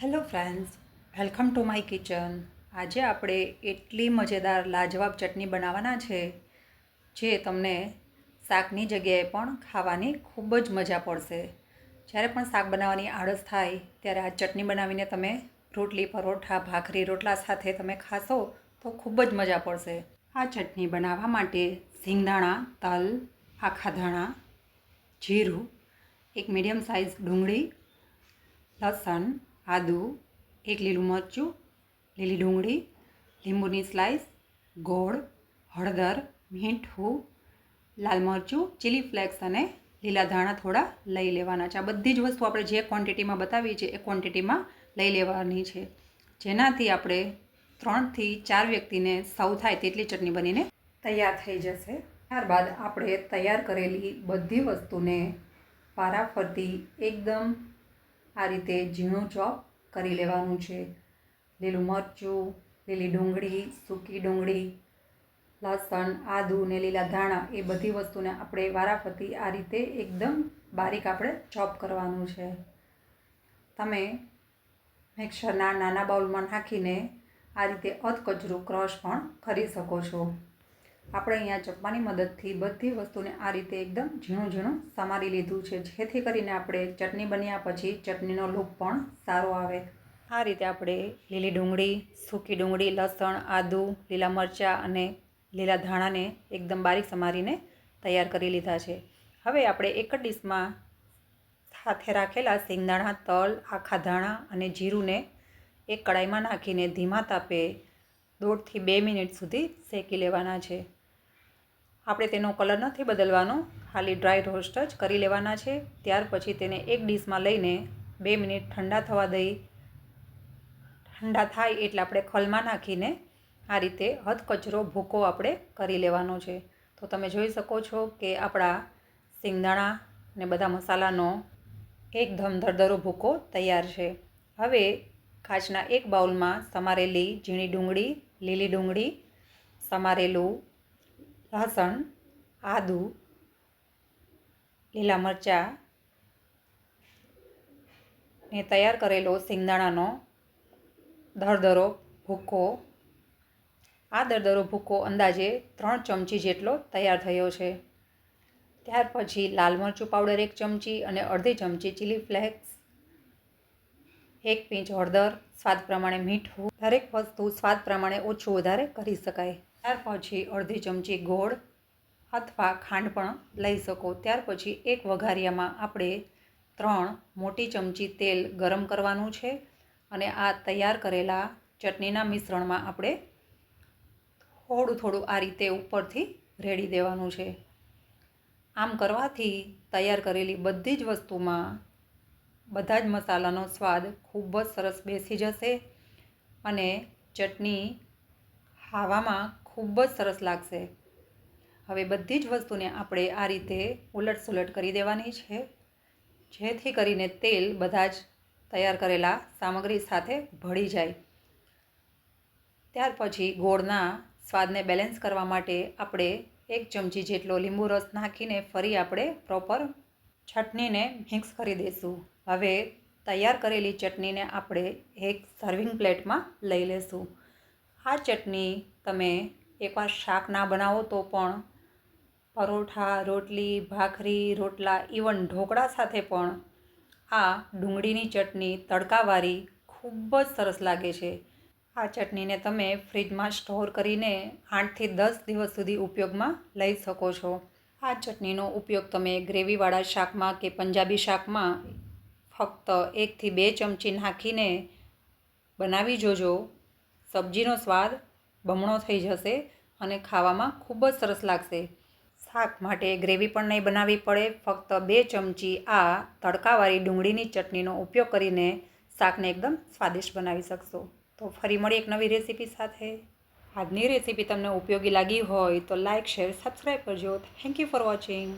Hello friends, welcome to my kitchen. આજે આપણે એટલી મજેદાર લાજવાબ ચટણી બનાવવાના છે જે તમને શાકની જગ્યાએ પણ ખાવાની ખૂબ જ મજા પડશે. જ્યારે પણ શાક બનાવવાની આળસ થાય ત્યારે આ ચટણી બનાવીને તમે રોટલી, પરોઠા, ભાખરી, રોટલા સાથે તમે ખાશો તો ખૂબ જ મજા પડશે. આ ચટણી બનાવવા માટે સિંગદાણા, તલ, આખા ધાણા, જીરું, એક મીડિયમ સાઇઝ ડુંગળી, લસણ, આદું, એક લીલું મરચું, લીલી ડુંગળી, લીંબુની સ્લાઈસ, ગોળ, હળદર, મીઠું, લાલ મરચું, ચીલી ફ્લેક્સ અને લીલા ધાણા થોડા લઈ લેવાના છે. આ બધી જ વસ્તુ આપણે જે ક્વોન્ટિટીમાં બતાવી છે એ ક્વોન્ટિટીમાં લઈ લેવાની છે, જેનાથી આપણે 3 થી 4 વ્યક્તિને સર્વ થાય તેટલી ચટણી બનીને તૈયાર થઈ જશે. ત્યારબાદ આપણે તૈયાર કરેલી બધી વસ્તુને વારાફરતી એકદમ આ રીતે ઝીણું ચોપ કરી લેવાનું છે. લીલું મરચું, લીલી ડુંગળી, સૂકી ડુંગળી, લસણ, આદું ને લીલા ધાણા એ બધી વસ્તુને આપણે વારાફરતી આ રીતે એકદમ બારીક આપણે ચોપ કરવાનું છે. તમે મિક્સરના નાના બાઉલમાં નાખીને આ રીતે અધકચરું ક્રશ પણ કરી શકો છો. આપણે અહીંયા ચપ્પાની મદદથી બધી વસ્તુને આ રીતે એકદમ ઝીણું ઝીણું સમારી લીધું છે, જેથી કરીને આપણે ચટણી બન્યા પછી ચટણીનો લુક પણ સારો આવે. આ રીતે આપણે લીલી ડુંગળી, સૂકી ડુંગળી, લસણ, આદું, લીલા મરચાં અને લીલા ધાણાને એકદમ બારીક સમારીને તૈયાર કરી લીધા છે. હવે આપણે એક જ ડીશમાં સાથે રાખેલા સિંગદાણા, તલ, આખા ધાણા અને જીરુંને એક કડાઈમાં નાખીને ધીમા તાપે 1.5 થી 2 મિનિટ સુધી શેકી લેવાના છે. આપણે તેનો કલર નથી બદલવાનો, ખાલી ડ્રાય રોસ્ટ જ કરી લેવાના છે. ત્યાર પછી તેને એક ડીશમાં લઈને 2 મિનિટ ઠંડા થવા દઈ. ઠંડા થાય એટલે આપણે ખલમાં નાખીને આ રીતે અધકચરો ભૂકો આપણે કરી લેવાનો છે. તો તમે જોઈ શકો છો કે આપણા સિંગદાણા ને બધા મસાલાનો એકદમ દરદરો ભૂકો તૈયાર છે. હવે કાચના એક બાઉલમાં સમારેલી ઝીણી ડુંગળી, લીલી ડુંગળી, સમારેલું લસણ, આદું, લીલા મરચાં ને તૈયાર કરેલો સિંગદાણાનો દરદરો ભૂકો. આ દરદરો ભૂકો અંદાજે 3 ચમચી જેટલો તૈયાર થયો છે. ત્યાર પછી લાલ મરચું પાવડર 1 ચમચી અને અડધી ચમચી ચીલી ફ્લેક્સ, 1 પિંચ હળદર, સ્વાદ પ્રમાણે મીઠું. દરેક વસ્તુ સ્વાદ પ્રમાણે ઓછું વધારે કરી શકાય. ત્યાર પછી અડધી ચમચી ગોળ અથવા ખાંડ પણ લઈ શકો. ત્યાર પછી એક વઘારિયામાં આપણે 3 મોટી ચમચી તેલ ગરમ કરવાનું છે અને આ તૈયાર કરેલા ચટણીના મિશ્રણમાં આપણે થોડું થોડું આ રીતે ઉપરથી રેડી દેવાનું છે. આમ કરવાથી તૈયાર કરેલી બધી જ વસ્તુમાં બધા જ મસાલાનો સ્વાદ ખૂબ જ સરસ બેસી જશે અને ચટણી ખાવામાં ખૂબ જ સરસ લાગશે. હવે બધી જ વસ્તુને આપણે આ રીતે ઉલટસુલટ કરી દેવાની છે, જેથી કરીને તેલ બધા જ તૈયાર કરેલા સામગ્રી સાથે ભળી જાય. ત્યાર પછી ગોળના સ્વાદને બેલેન્સ કરવા માટે આપણે 1 ચમચી જેટલો લીંબુ રસ નાખીને ફરી આપણે પ્રોપર ચટણીને મિક્સ કરી દઈશું. હવે તૈયાર કરેલી ચટણીને આપણે એક સર્વિંગ પ્લેટમાં લઈ લેશું. આ ચટણી તમે એકવાર શાક ના બનાવો તો પણ પરોઠા, રોટલી, ભાખરી, રોટલા, ઇવન ઢોકળા સાથે પણ આ ડુંગળીની ચટણી તડકાવાળી ખૂબ જ સરસ લાગે છે. આ ચટણીને તમે ફ્રીજમાં સ્ટોર કરીને 8 થી 10 દિવસ સુધી ઉપયોગમાં લઈ શકો છો. આ ચટણીનો ઉપયોગ તમે ગ્રેવીવાળા શાકમાં કે પંજાબી શાકમાં ફક્ત 1 થી 2 ચમચી નાખીને બનાવી જોજો. સબ્જીનો સ્વાદ બમણો થઈ જશે અને ખાવામાં ખૂબ જ સરસ લાગશે. શાક માટે ગ્રેવી પણ નહીં બનાવવી પડે. ફક્ત 2 ચમચી આ તડકાવાળી ડુંગળીની ચટણીનો ઉપયોગ કરીને શાકને એકદમ સ્વાદિષ્ટ બનાવી શકશો. તો ફરી મળી એક નવી રેસીપી સાથે. આજની રેસીપી તમને ઉપયોગી લાગી હોય તો લાઇક, શેર, સબસ્ક્રાઈબ કરજો. Thank you for watching.